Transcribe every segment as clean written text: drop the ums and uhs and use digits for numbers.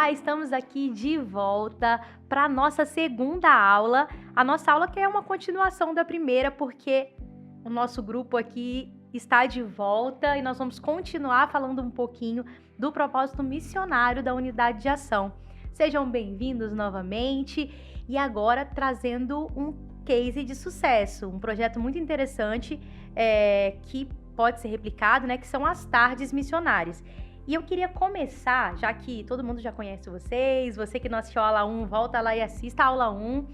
Olá, estamos aqui de volta para a nossa segunda aula. A nossa aula que é uma continuação da primeira, porque o nosso grupo aqui está de volta e nós vamos continuar falando um pouquinho do propósito missionário da unidade de ação. Sejam bem-vindos novamente e agora trazendo um case de sucesso, um projeto muito interessante que pode ser replicado, né, que são as tardes missionárias. E eu queria começar, já que todo mundo já conhece vocês, você que não assistiu a aula 1, volta lá e assista a aula 1.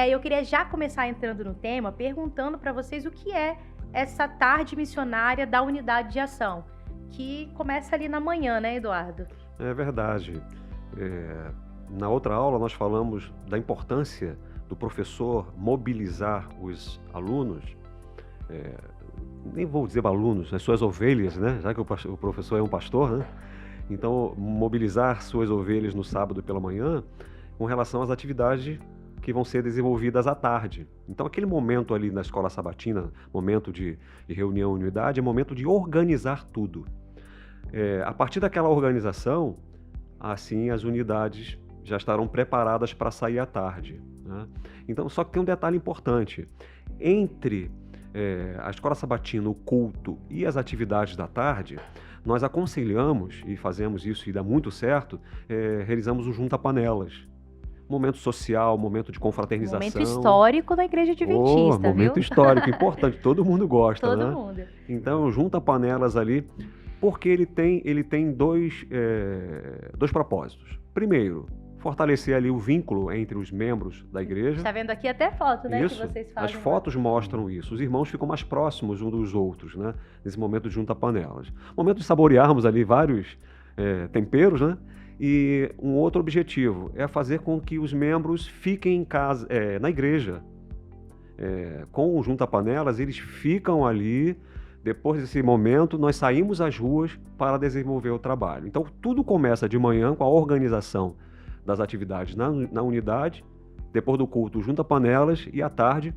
Eu queria já começar entrando no tema, perguntando para vocês o que é essa tarde missionária da unidade de ação, que começa ali na manhã, né, Eduardo? É verdade. Na outra aula nós falamos da importância do professor mobilizar os alunos, nem vou dizer alunos, as suas ovelhas, né? Já que o professor é um pastor, né? Então, mobilizar suas ovelhas no sábado pela manhã com relação às atividades que vão ser desenvolvidas à tarde. Então, aquele momento ali na escola sabatina, momento de reunião e unidade, é momento de organizar tudo. A partir daquela organização, assim as unidades já estarão preparadas para sair à tarde, né? Então, só que tem um detalhe importante. Entre a escola sabatina, o culto e as atividades da tarde, nós aconselhamos, e fazemos isso e dá muito certo, realizamos o Junta-Panelas. Momento social, momento de confraternização. Momento histórico da Igreja Adventista, momento viu? histórico, importante, todo mundo gosta, Todo né? mundo. Então, Junta-Panelas ali, porque ele tem dois propósitos. Primeiro, fortalecer ali o vínculo entre os membros da igreja. Está vendo aqui até foto, né, Isso, que vocês fazem. as fotos mostram isso. Os irmãos ficam mais próximos uns dos outros, né? Nesse momento de junta-panelas. Momento de saborearmos ali vários temperos, né? E um outro objetivo é fazer com que os membros fiquem em casa, na igreja. Com o junta-panelas, eles ficam ali. Depois desse momento, nós saímos às ruas para desenvolver o trabalho. Então, tudo começa de manhã com a organização das atividades na unidade, depois do culto junta-panelas e à tarde,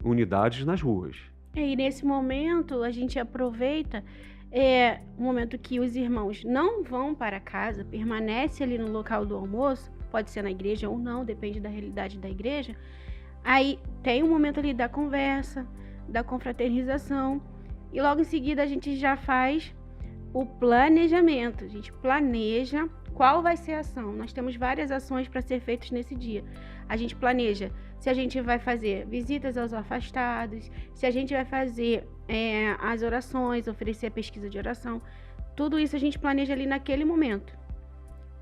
unidades nas ruas. E nesse momento a gente aproveita o momento que os irmãos não vão para casa, permanece ali no local do almoço, pode ser na igreja ou não, depende da realidade da igreja. Aí tem um momento ali da conversa, da confraternização, e logo em seguida a gente já faz o planejamento. A gente planeja qual vai ser a ação. Nós temos várias ações para ser feitas nesse dia. A gente planeja se a gente vai fazer visitas aos afastados, se a gente vai fazer as orações, oferecer a pesquisa de oração. Tudo isso a gente planeja ali naquele momento.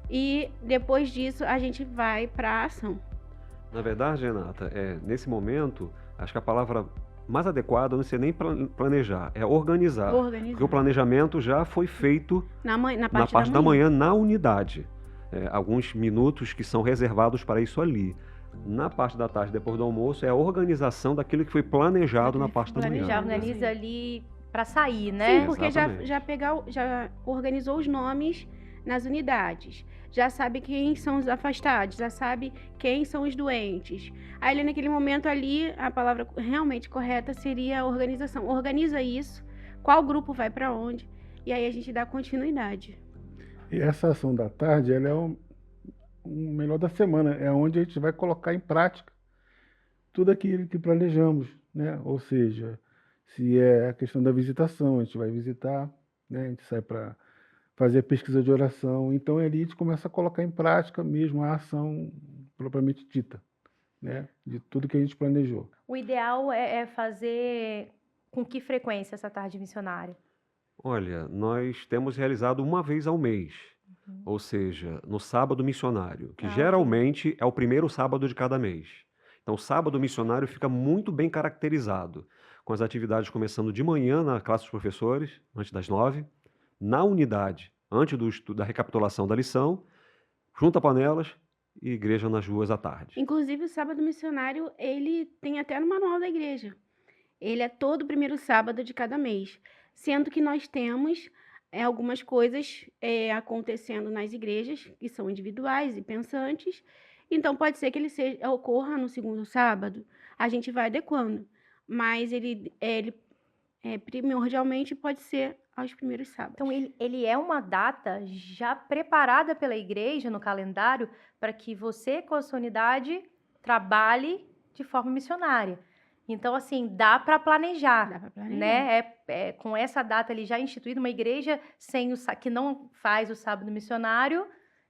E depois disso a gente vai para a ação. Na verdade, Renata, nesse momento, acho que a palavra mais adequada não sei nem planejar, é organizar. Porque o planejamento já foi feito na parte da manhã na unidade. Alguns minutos que são reservados para isso ali. Na parte da tarde, depois do almoço, é a organização daquilo que foi planejado na parte da manhã. Já organiza ali para sair, né? Sim, porque já organizou os nomes nas unidades. Já sabe quem são os afastados, já sabe quem são os doentes. Aí, naquele momento ali, a palavra realmente correta seria a organização. Organiza isso, qual grupo vai para onde, e aí a gente dá continuidade. E essa ação da tarde, ela é o melhor da semana, é onde a gente vai colocar em prática tudo aquilo que planejamos, né? Ou seja, se é a questão da visitação, a gente vai visitar, né? A gente sai para fazer pesquisa de oração. Então, ali a gente começa a colocar em prática mesmo a ação propriamente dita, né? De tudo que a gente planejou. O ideal é fazer com que frequência essa tarde missionária? Olha, nós temos realizado uma vez ao mês, ou seja, no sábado missionário, que geralmente é o primeiro sábado de cada mês. Então, o sábado missionário fica muito bem caracterizado, com as atividades começando de manhã na classe dos professores, antes das 9h, na unidade, antes da recapitulação da lição, junta-panelas e igreja nas ruas à tarde. Inclusive, o sábado missionário, ele tem até no manual da igreja. Ele é todo primeiro sábado de cada mês, sendo que nós temos algumas coisas acontecendo nas igrejas, que são individuais e pensantes. Então, pode ser que ele ocorra no segundo sábado, a gente vai adequando, mas ele primordialmente pode ser aos primeiros sábados. Então, ele é uma data já preparada pela igreja no calendário para que você, com a sua unidade, trabalhe de forma missionária. Então, assim, dá para planejar, Dá para planejar. né? Com essa data ali já instituída, uma igreja que não faz o sábado missionário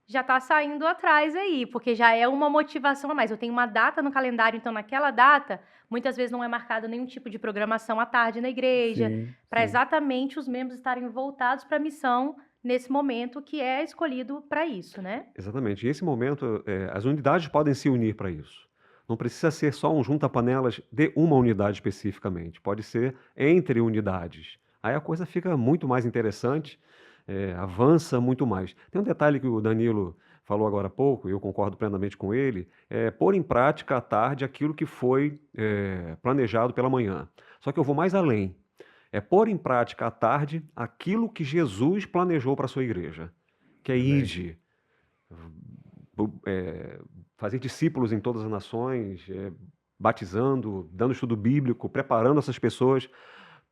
já está saindo atrás aí, porque já é uma motivação a mais. Eu tenho uma data no calendário, então naquela data, muitas vezes não é marcado nenhum tipo de programação à tarde na igreja, para Sim. exatamente os membros estarem voltados para a missão nesse momento que é escolhido para isso, né? Exatamente. E esse momento, as unidades podem se unir para isso. Não precisa ser só um junta-panelas de uma unidade especificamente. Pode ser entre unidades. Aí a coisa fica muito mais interessante, avança muito mais. Tem um detalhe que o Danilo falou agora há pouco, e eu concordo plenamente com ele, é pôr em prática à tarde aquilo que foi planejado pela manhã. Só que eu vou mais além. É pôr em prática à tarde aquilo que Jesus planejou para a sua igreja, que é Amém. ide, fazer discípulos em todas as nações, batizando, dando estudo bíblico, preparando essas pessoas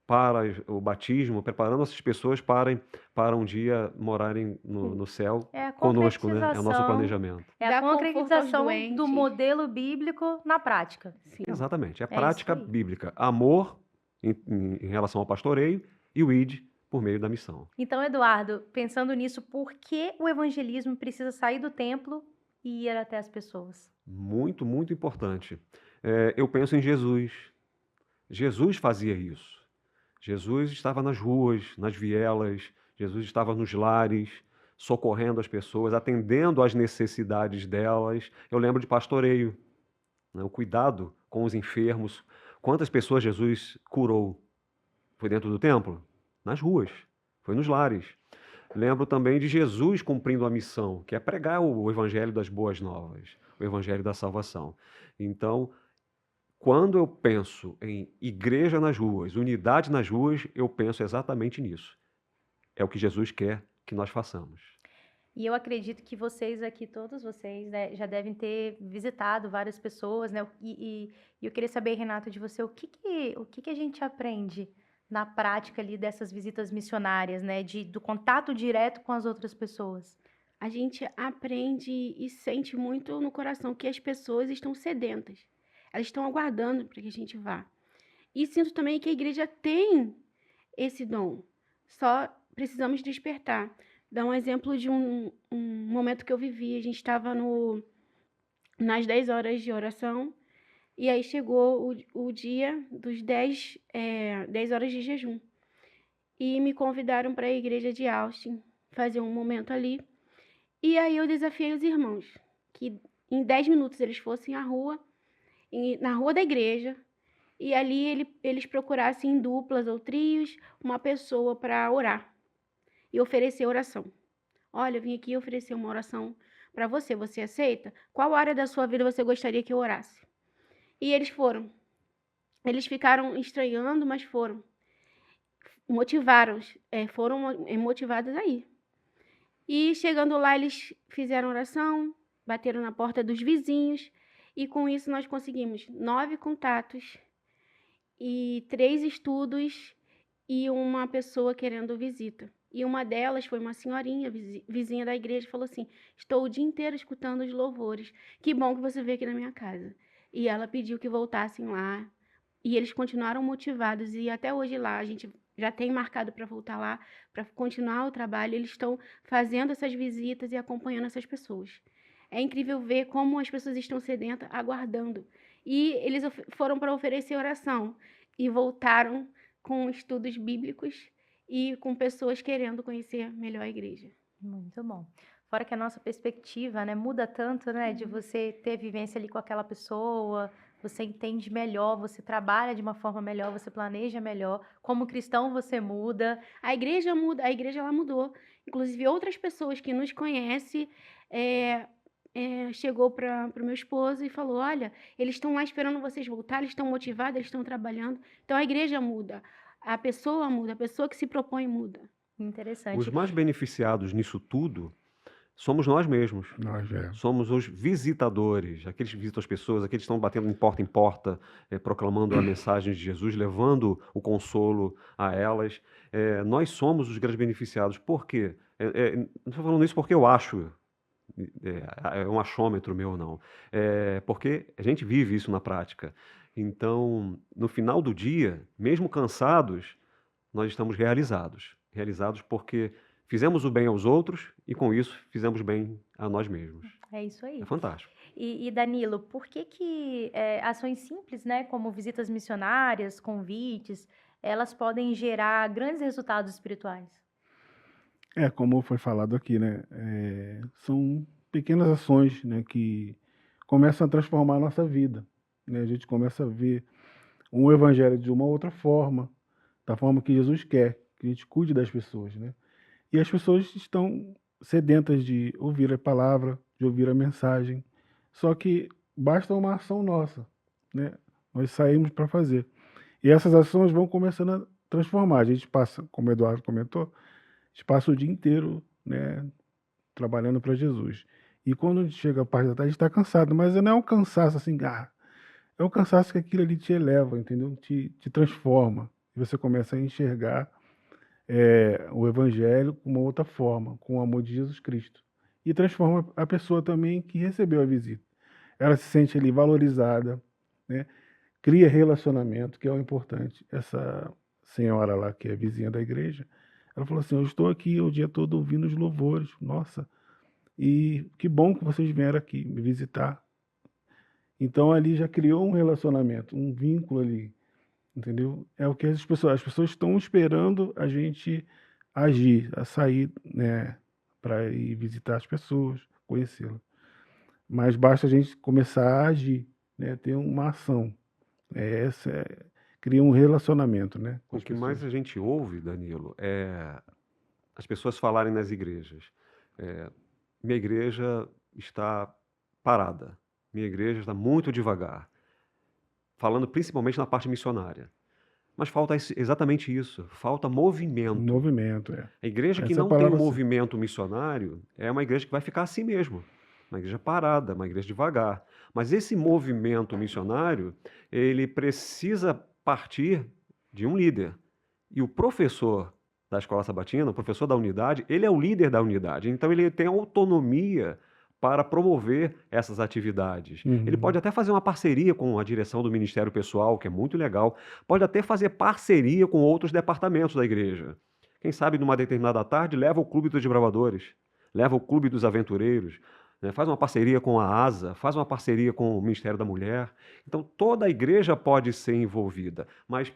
para o batismo, preparando essas pessoas para um dia morarem no céu É a conosco, né? É o nosso concretização, planejamento. é a Dar conforto aos concretização do doentes. modelo bíblico na prática. Sim. Exatamente. É isso prática aí. bíblica. Amor em relação ao pastoreio e o id por meio da missão. Então, Eduardo, pensando nisso, por que o evangelismo precisa sair do templo e ir até as pessoas? Muito, muito importante. Eu penso em Jesus. Jesus fazia isso. Jesus estava nas ruas, nas vielas, Jesus estava nos lares, socorrendo as pessoas, atendendo às necessidades delas. Eu lembro de pastoreio, né? O cuidado com os enfermos. Quantas pessoas Jesus curou? Foi dentro do templo? Nas ruas, foi nos lares. Lembro também de Jesus cumprindo a missão, que é pregar o evangelho das boas novas, o evangelho da salvação. Então, quando eu penso em igreja nas ruas, unidade nas ruas, eu penso exatamente nisso. É o que Jesus quer que nós façamos. E eu acredito que vocês aqui, todos vocês, né, já devem ter visitado várias pessoas, né? E eu queria saber, Renata, de você, o que a gente aprende na prática ali dessas visitas missionárias, né? Do contato direto com as outras pessoas. A gente aprende e sente muito no coração que as pessoas estão sedentas. Elas estão aguardando para que a gente vá. E sinto também que a igreja tem esse dom. Só precisamos despertar. Dar um exemplo de um momento que eu vivi. A gente estava nas 10 horas de oração. E aí chegou o dia dos 10 horas de jejum. E me convidaram para a igreja de Austin fazer um momento ali. E aí eu desafiei os irmãos, que em 10 minutos eles fossem à rua, na rua da igreja, e ali eles procurassem em duplas ou trios uma pessoa para orar e oferecer oração. Olha, eu vim aqui oferecer uma oração para você, você aceita? Qual área da sua vida você gostaria que eu orasse? E eles foram. Eles ficaram estranhando, mas foram. Foram motivados aí. E chegando lá, eles fizeram oração, bateram na porta dos vizinhos, e com isso nós conseguimos 9 contatos, e 3 estudos, e uma pessoa querendo visita. E uma delas foi uma senhorinha, vizinha da igreja, falou assim: estou o dia inteiro escutando os louvores, que bom que você veio aqui na minha casa. E ela pediu que voltassem lá, e eles continuaram motivados, e até hoje lá a gente já tem marcado para voltar lá, para continuar o trabalho. Eles estão fazendo essas visitas e acompanhando essas pessoas. É incrível ver como as pessoas estão sedentas, aguardando. E eles foram para oferecer oração e voltaram com estudos bíblicos e com pessoas querendo conhecer melhor a igreja. Muito bom. Fora que a nossa perspectiva, né, muda tanto, né, de você ter vivência ali com aquela pessoa, você entende melhor, você trabalha de uma forma melhor, você planeja melhor. Como cristão, você muda. A igreja muda, a igreja ela mudou. Inclusive, outras pessoas que nos conhecem chegou para o meu esposo e falou: olha, eles estão lá esperando vocês voltar, eles estão motivados, eles estão trabalhando. Então, a igreja muda, a pessoa que se propõe muda. Interessante. Os mais beneficiados nisso tudo somos nós mesmos. Nós Somos os visitadores, aqueles que visitam as pessoas, aqueles que estão batendo em porta, proclamando a mensagem de Jesus, levando o consolo a elas. Nós somos os grandes beneficiados. Por quê? Não estou falando isso porque eu acho, é um achômetro meu, não. Porque a gente vive isso na prática. Então, no final do dia, mesmo cansados, nós estamos realizados. Realizados porque fizemos o bem aos outros e, com isso, fizemos bem a nós mesmos. É isso aí. É fantástico. E Danilo, por que ações simples, né, como visitas missionárias, convites, elas podem gerar grandes resultados espirituais? Como foi falado aqui, né? São pequenas ações, né, que começam a transformar a nossa vida, né? A gente começa a ver um evangelho de uma outra forma, da forma que Jesus quer, que a gente cuide das pessoas, né? E as pessoas estão sedentas de ouvir a palavra, de ouvir a mensagem. Só que basta uma ação nossa, né? Nós saímos para fazer. E essas ações vão começando a transformar. A gente passa, como o Eduardo comentou, a gente passa o dia inteiro, né, trabalhando para Jesus. E quando a gente chega a parte da tarde, a gente está cansado, mas não é um cansaço assim, é um cansaço que aquilo ali te eleva, entendeu? Te transforma. E você começa a enxergar o evangelho com uma outra forma, com o amor de Jesus Cristo. E transforma a pessoa também que recebeu a visita. Ela se sente ali valorizada, né? Cria relacionamento, que é o importante. Essa senhora lá, que é vizinha da igreja, ela falou assim, eu estou aqui o dia todo ouvindo os louvores, nossa, e que bom que vocês vieram aqui me visitar. Então ali já criou um relacionamento, um vínculo ali, entendeu? É o que as pessoas estão esperando a gente agir, a sair, né, para ir visitar as pessoas, conhecê-las. Mas basta a gente começar a agir, né, ter uma ação. Cria um relacionamento, né, com O as que mais pessoas. a gente ouve, Danilo, é as pessoas falarem nas igrejas. Minha igreja está parada. Minha igreja está muito devagar. Falando principalmente na parte missionária. Mas falta exatamente isso. Falta Um movimento. movimento, A igreja que Essa não tem um palavra movimento missionário é uma igreja que vai ficar assim mesmo. Uma igreja parada, uma igreja devagar. Mas esse movimento missionário, ele precisa partir de um líder. E o professor da escola sabatina, o professor da unidade, ele é o líder da unidade. Então ele tem autonomia para promover essas atividades. Ele pode até fazer uma parceria com a direção do Ministério Pessoal, que é muito legal. Pode até fazer parceria com outros departamentos da igreja. Quem sabe, numa determinada tarde, leva o Clube dos Desbravadores, leva o Clube dos Aventureiros, né? Faz uma parceria com a ASA, faz uma parceria com o Ministério da Mulher. Então, toda a igreja pode ser envolvida, mas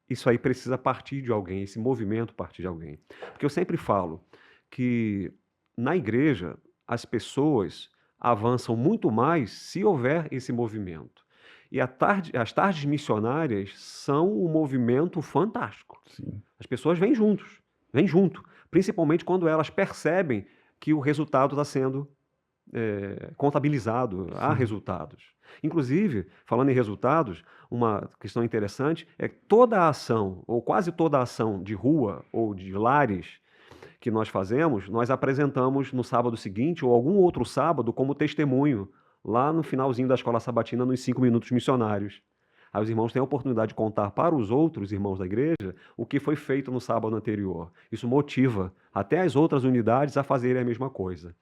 isso aí precisa partir de alguém, esse movimento partir de alguém. Porque eu sempre falo que na igreja as pessoas avançam muito mais se houver esse movimento. E as tardes missionárias são um movimento fantástico. Sim. As pessoas vêm junto, principalmente quando elas percebem que o resultado está sendo contabilizado, há resultados. Inclusive, falando em resultados, uma questão interessante é que toda a ação, ou quase toda a ação de rua ou de lares que nós fazemos, nós apresentamos no sábado seguinte ou algum outro sábado como testemunho, lá no finalzinho da escola sabatina, nos 5 minutos missionários. Aí os irmãos têm a oportunidade de contar para os outros irmãos da igreja o que foi feito no sábado anterior. Isso motiva até as outras unidades a fazerem a mesma coisa.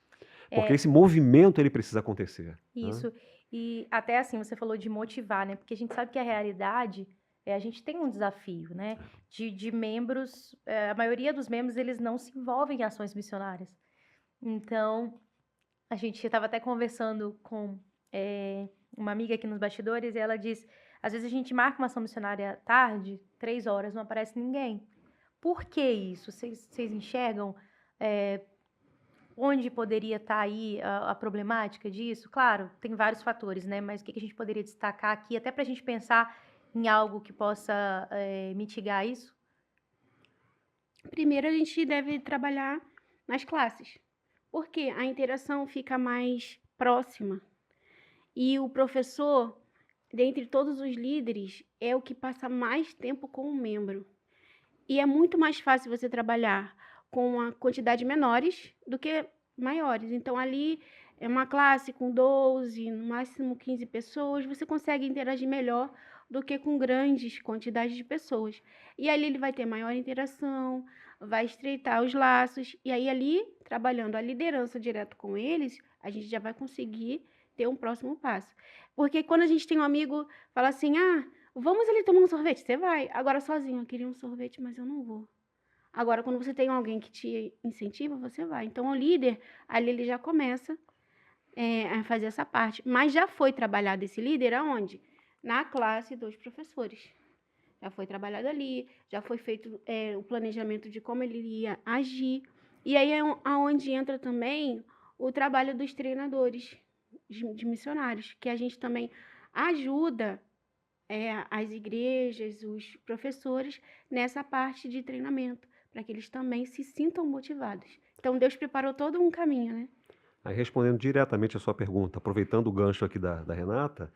Porque esse movimento ele precisa acontecer. Isso. E até assim, você falou de motivar, né? Porque a gente sabe que a realidade a gente tem um desafio, né? De membros, a maioria dos membros, eles não se envolvem em ações missionárias. Então, a gente estava até conversando com uma amiga aqui nos bastidores e ela diz, às vezes a gente marca uma ação missionária à tarde, 3 horas, não aparece ninguém. Por que isso? Vocês enxergam onde poderia estar aí a problemática disso? Claro, tem vários fatores, né? Mas o que a gente poderia destacar aqui, até para a gente pensar em algo que possa mitigar isso? Primeiro, a gente deve trabalhar nas classes, porque a interação fica mais próxima. E o professor, dentre todos os líderes, é o que passa mais tempo com o membro. E é muito mais fácil você trabalhar com uma quantidade menores do que maiores. Então, ali é uma classe com 12, no máximo 15 pessoas, você consegue interagir melhor do que com grandes quantidades de pessoas. E ali ele vai ter maior interação, vai estreitar os laços, e aí ali, trabalhando a liderança direto com eles, a gente já vai conseguir ter um próximo passo. Porque quando a gente tem um amigo, fala assim, vamos ali tomar um sorvete, você vai. Agora sozinho, eu queria um sorvete, mas eu não vou. Agora, quando você tem alguém que te incentiva, você vai. Então, o líder, ali ele já começa a fazer essa parte. Mas já foi trabalhado esse líder aonde? Na classe dos professores. Já foi trabalhado ali, já foi feito o planejamento de como ele iria agir. E aí é aonde entra também o trabalho dos treinadores, de missionários, que a gente também ajuda as igrejas, os professores, nessa parte de treinamento, para que eles também se sintam motivados. Então, Deus preparou todo um caminho, né? Aí, respondendo diretamente a sua pergunta, aproveitando o gancho aqui da Renata,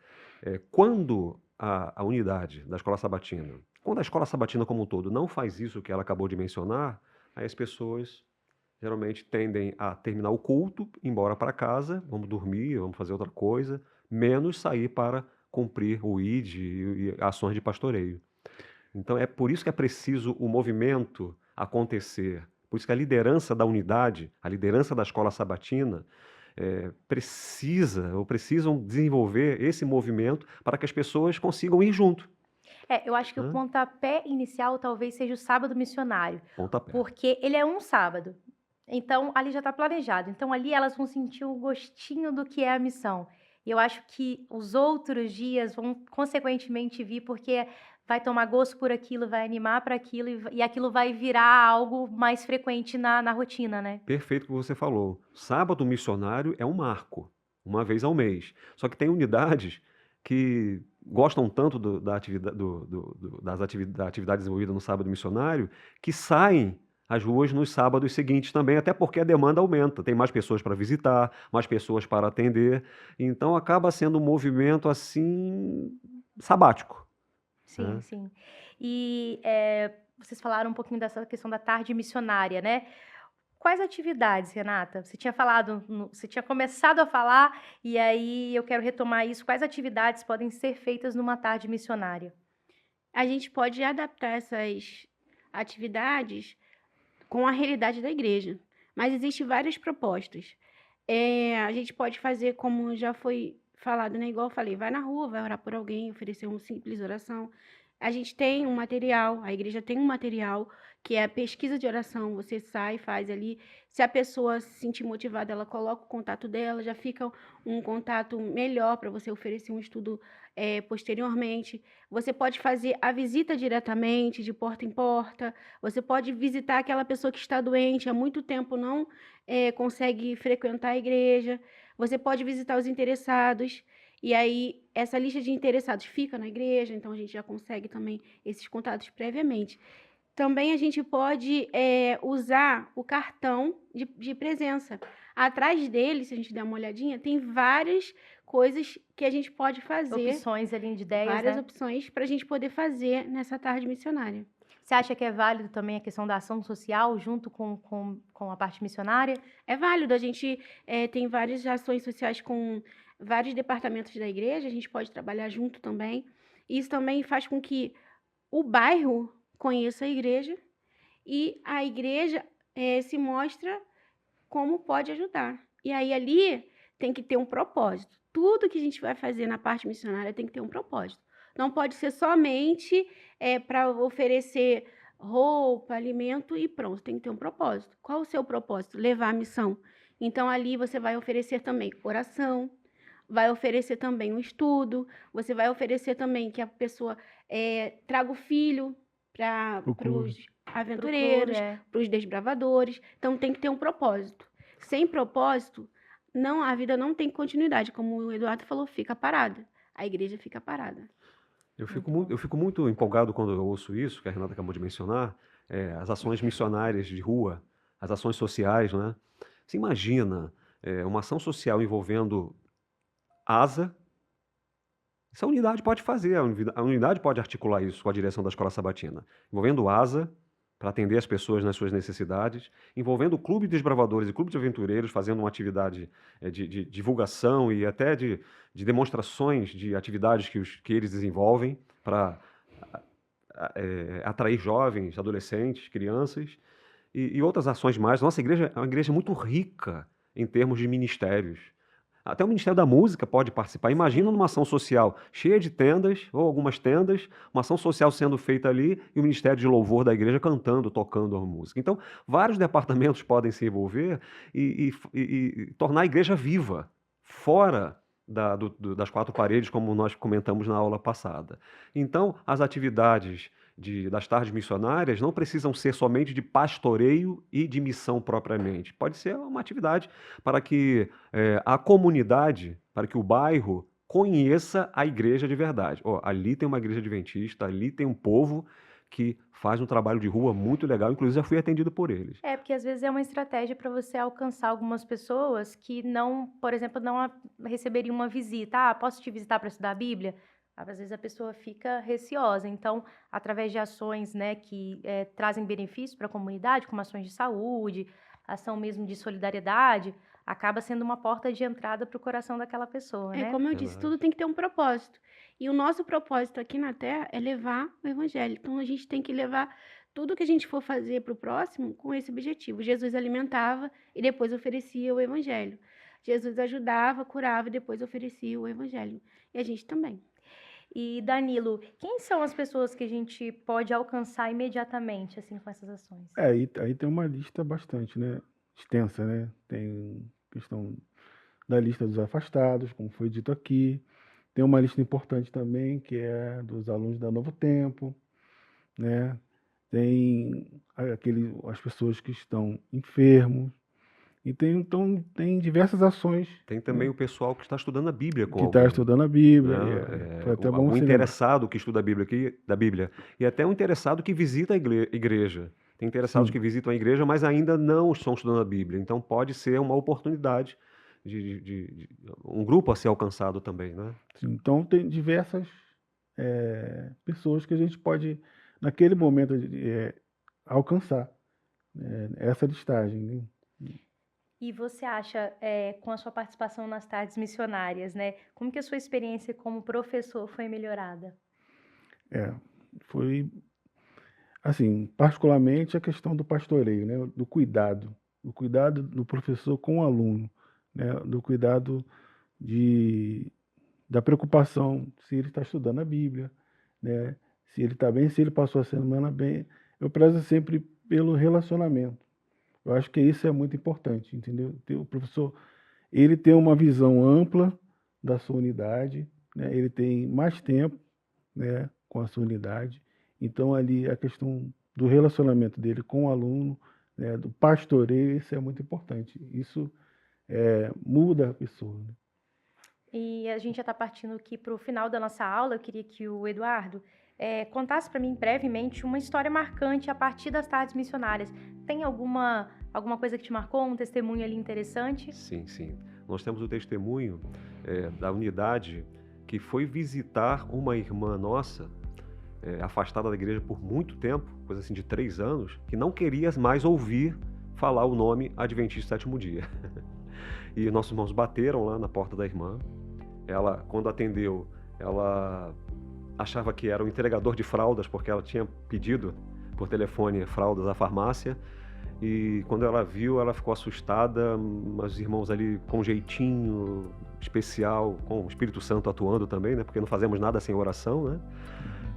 quando a unidade da escola sabatina, quando a escola sabatina como um todo não faz isso que ela acabou de mencionar, aí as pessoas geralmente tendem a terminar o culto, ir embora para casa, vamos dormir, vamos fazer outra coisa, menos sair para cumprir o ID e ações de pastoreio. Então é por isso que é preciso o movimento acontecer, por isso que a liderança da unidade, a liderança da escola sabatina, precisam desenvolver esse movimento para que as pessoas consigam ir junto. Eu acho que o pontapé inicial talvez seja o sábado missionário, Pontapé. porque ele é um sábado. Então, ali já está planejado. Então, ali elas vão sentir o gostinho do que é a missão. E eu acho que os outros dias vão, consequentemente, vir, porque vai tomar gosto por aquilo, vai animar para aquilo, e aquilo vai virar algo mais frequente na rotina, né? Perfeito o que você falou. Sábado missionário é um marco, uma vez ao mês. Só que tem unidades que gostam tanto da atividade desenvolvida no sábado missionário que saem às ruas nos sábados seguintes também, até porque a demanda aumenta. Tem mais pessoas para visitar, mais pessoas para atender. Então acaba sendo um movimento assim sabático. Sim, sim. E vocês falaram um pouquinho dessa questão da tarde missionária, né? Quais atividades, Renata? Você tinha começado a falar, e aí eu quero retomar isso. Quais atividades podem ser feitas numa tarde missionária? A gente pode adaptar essas atividades com a realidade da igreja, mas existem várias propostas. A gente pode fazer como já foi falado, né? Igual eu falei, vai na rua, vai orar por alguém, oferecer uma simples oração. A gente tem um material, a igreja tem um material que é a pesquisa de oração. Você sai, faz ali. Se a pessoa se sentir motivada, ela coloca o contato dela, já fica um contato melhor para você oferecer um estudo posteriormente. Você pode fazer a visita diretamente, de porta em porta. Você pode visitar aquela pessoa que está doente, há muito tempo não consegue frequentar a igreja. Você pode visitar os interessados. E aí, essa lista de interessados fica na igreja, então a gente já consegue também esses contatos previamente. Também a gente pode usar o cartão de presença. Atrás dele, se a gente der uma olhadinha, tem várias coisas que a gente pode fazer. Opções ali de ideias, várias né? opções para a gente poder fazer nessa tarde missionária. Você acha que é válido também a questão da ação social junto com a parte missionária? É válido. A gente tem várias ações sociais com vários departamentos da igreja, a gente pode trabalhar junto também. Isso também faz com que o bairro conheça a igreja e a igreja se mostra como pode ajudar. E aí ali tem que ter um propósito. Tudo que a gente vai fazer na parte missionária tem que ter um propósito. Não pode ser somente para oferecer roupa, alimento e pronto, tem que ter um propósito. Qual o seu propósito? Levar a missão. Então ali você vai oferecer também oração, vai oferecer também um estudo, você vai oferecer também que a pessoa traga o filho para os aventureiros, para os desbravadores. Então tem que ter um propósito. Sem propósito, a vida não tem continuidade. Como o Eduardo falou, fica parada. A igreja fica parada. Eu fico muito empolgado quando eu ouço isso, que a Renata acabou de mencionar, as ações missionárias de rua, as ações sociais, né? Você imagina uma ação social envolvendo ASA, essa unidade pode fazer, a unidade pode articular isso com a direção da Escola Sabatina, envolvendo ASA, para atender as pessoas nas suas necessidades, envolvendo o Clube de Desbravadores e Clube de Aventureiros, fazendo uma atividade de divulgação e até de demonstrações de atividades que eles desenvolvem para atrair jovens, adolescentes, crianças e outras ações mais. Nossa igreja é uma igreja muito rica em termos de ministérios. Até o Ministério da Música pode participar. Imagina numa ação social cheia de tendas, ou algumas tendas, uma ação social sendo feita ali e o Ministério de Louvor da igreja cantando, tocando a música. Então, vários departamentos podem se envolver e tornar a igreja viva, fora das quatro paredes, como nós comentamos na aula passada. Então, as atividades das tardes missionárias não precisam ser somente de pastoreio e de missão propriamente. Pode ser uma atividade para que a comunidade, para que o bairro conheça a igreja de verdade. Ali tem uma igreja adventista, ali tem um povo que faz um trabalho de rua muito legal, inclusive já fui atendido por eles. Porque às vezes é uma estratégia para você alcançar algumas pessoas que não, por exemplo, não receberiam uma visita. Posso te visitar para estudar a Bíblia? Às vezes a pessoa fica receosa. Então, através de ações, né, que trazem benefícios para a comunidade, como ações de saúde, ação mesmo de solidariedade, acaba sendo uma porta de entrada para o coração daquela pessoa, né? Como eu disse, tudo tem que ter um propósito. E o nosso propósito aqui na Terra é levar o Evangelho. Então, a gente tem que levar tudo que a gente for fazer para o próximo com esse objetivo. Jesus alimentava e depois oferecia o Evangelho. Jesus ajudava, curava e depois oferecia o Evangelho. E a gente também. E, Danilo, quem são as pessoas que a gente pode alcançar imediatamente, assim, com essas ações? Aí tem uma lista bastante, né? Extensa, né? Tem questão da lista dos afastados, como foi dito aqui. Tem uma lista importante também, que é dos alunos da Novo Tempo, né? Tem as pessoas que estão enfermos. E então tem diversas ações. Tem também o pessoal que está estudando a Bíblia. Que está estudando a Bíblia. Foi até bom o interessado que estuda da Bíblia. E até o interessado que visita a igreja. Tem interessados que visitam a igreja, mas ainda não estão estudando a Bíblia. Então pode ser uma oportunidade de um grupo a ser alcançado também, né? Sim, então tem diversas pessoas que a gente pode, naquele momento, alcançar essa listagem, né? E você acha, com a sua participação nas tardes missionárias, né, como que a sua experiência como professor foi melhorada? Foi, assim, particularmente a questão do pastoreio, né, do cuidado do professor com o aluno, né, do cuidado da preocupação se ele está estudando a Bíblia, né, se ele está bem, se ele passou a semana bem. Eu prezo sempre pelo relacionamento. Eu acho que isso é muito importante, entendeu? O professor, ele tem uma visão ampla da sua unidade, né? Ele tem mais tempo, né, com a sua unidade. Então, ali, a questão do relacionamento dele com o aluno, né, do pastoreio, isso é muito importante. Isso muda a pessoa, né? E a gente já está partindo aqui para o final da nossa aula. Eu queria que o Eduardo contasse para mim brevemente uma história marcante a partir das tardes missionárias. Tem alguma coisa que te marcou, um testemunho ali interessante? Sim. Nós temos o testemunho da unidade que foi visitar uma irmã nossa, afastada da igreja por muito tempo, coisa assim de 3 anos, que não queria mais ouvir falar o nome Adventista Sétimo Dia. E nossos irmãos bateram lá na porta da irmã. Ela, quando atendeu, ela achava que era um entregador de fraldas, porque ela tinha pedido por telefone fraldas à farmácia. E quando ela viu, ela ficou assustada, mas os irmãos ali com um jeitinho especial, com o Espírito Santo atuando também, né? Porque não fazemos nada sem oração, né?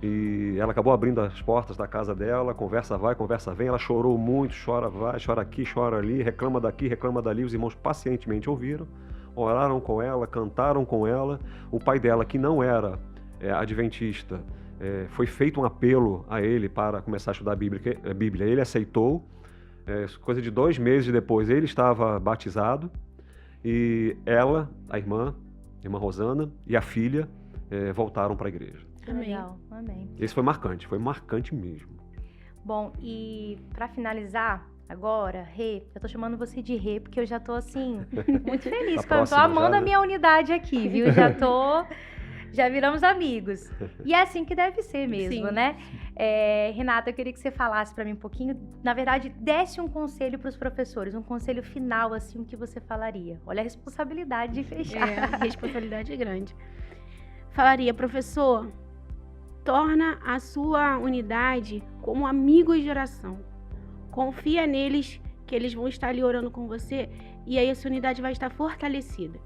E ela acabou abrindo as portas da casa dela, conversa vai, conversa vem, ela chorou muito, chora vai, chora aqui, chora ali, reclama daqui, reclama dali. Os irmãos pacientemente ouviram, oraram com ela, cantaram com ela. O pai dela, que não era adventista, foi feito um apelo a ele para começar a estudar a Bíblia. Ele aceitou. Coisa de 2 meses depois, ele estava batizado. E ela, a irmã Rosana e a filha voltaram para a igreja. Legal, amém. Esse foi marcante mesmo. Bom, e para finalizar, agora, Rê, eu tô chamando você de Rê, porque eu já tô, assim, muito feliz. Eu tô amando a minha unidade aqui, viu? Já tô Já viramos amigos. E é assim que deve ser mesmo, Sim. né? Renata, eu queria que você falasse para mim um pouquinho, na verdade, desse um conselho para os professores, um conselho final, assim, o que você falaria? Olha a responsabilidade de fechar. A responsabilidade é grande. Falaria, professor, torna a sua unidade como amigos de oração. Confia neles, que eles vão estar ali orando com você, e aí a sua unidade vai estar fortalecida.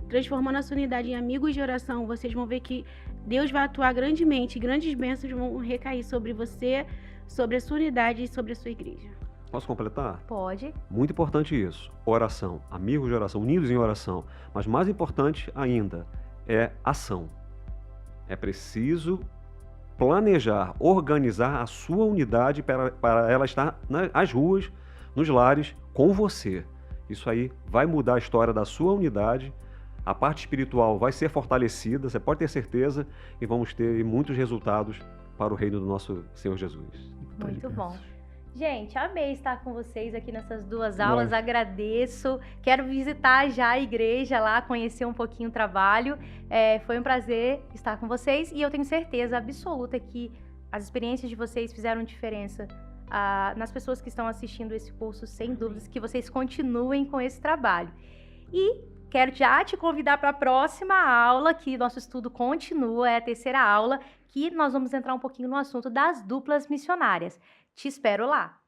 Transformando a sua unidade em amigos de oração, vocês vão ver que Deus vai atuar grandemente, grandes bênçãos vão recair sobre você, sobre a sua unidade e sobre a sua igreja. Posso completar? Pode. Muito importante isso. Oração. Amigos de oração, unidos em oração. Mas mais importante ainda é ação. É preciso planejar, organizar a sua unidade para ela estar nas ruas, nos lares, com você. Isso aí vai mudar a história da sua unidade. A parte espiritual vai ser fortalecida, você pode ter certeza, e vamos ter muitos resultados para o reino do nosso Senhor Jesus. Muito bom. Gente, amei estar com vocês aqui nessas duas aulas, Lógico. agradeço. Quero visitar já a igreja lá, conhecer um pouquinho o trabalho. Foi um prazer estar com vocês e eu tenho certeza absoluta que as experiências de vocês fizeram diferença nas pessoas que estão assistindo esse curso, sem dúvidas, que vocês continuem com esse trabalho. E quero já te convidar para a próxima aula, que nosso estudo continua, é a terceira aula, que nós vamos entrar um pouquinho no assunto das duplas missionárias. Te espero lá!